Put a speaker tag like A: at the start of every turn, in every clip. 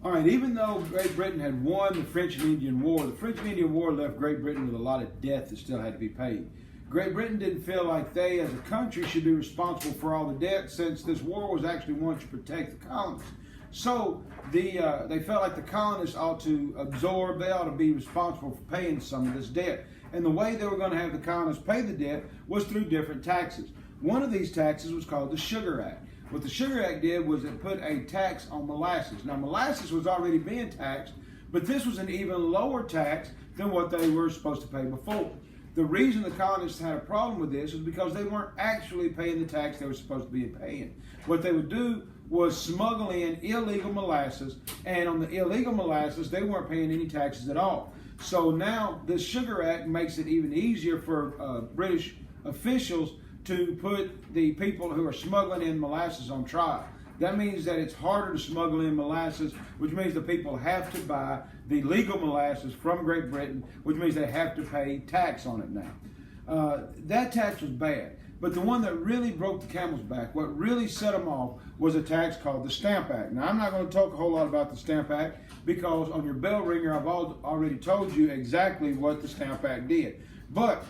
A: All right, even though Great Britain had won the French and Indian War, the French and Indian War left Great Britain with a lot of debt that still had to be paid. Great Britain didn't feel like they, as a country, should be responsible for all the debt, since this war was actually one to protect the colonies. So they felt like the colonists ought to absorb, they ought to be responsible for paying some of this debt. And the way they were going to have the colonists pay the debt was through different taxes. One of these taxes was called the Sugar Act. What the Sugar Act did was it put a tax on molasses. Now, molasses was already being taxed, but this was an even lower tax than what they were supposed to pay before. The reason the colonists had a problem with this was because they weren't actually paying the tax they were supposed to be paying. What they would do was smuggle in illegal molasses, and on the illegal molasses, they weren't paying any taxes at all. So now this Sugar Act makes it even easier for British officials to put the people who are smuggling in molasses on trial. That means that it's harder to smuggle in molasses, which means the people have to buy the legal molasses from Great Britain, which means they have to pay tax on it now. That tax was bad, but the one that really broke the camel's back, what really set them off, was a tax called the Stamp Act. Now, I'm not going to talk a whole lot about the Stamp Act because on your bell ringer, I've already told you exactly what the Stamp Act did. But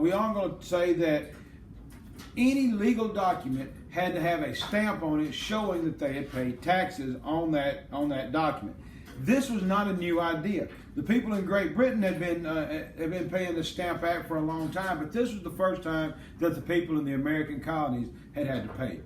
A: we are going to say that any legal document had to have a stamp on it showing that they had paid taxes on that document. This was not a new idea. The people in Great Britain had been paying the Stamp Act for a long time, but this was the first time that the people in the American colonies had to pay it.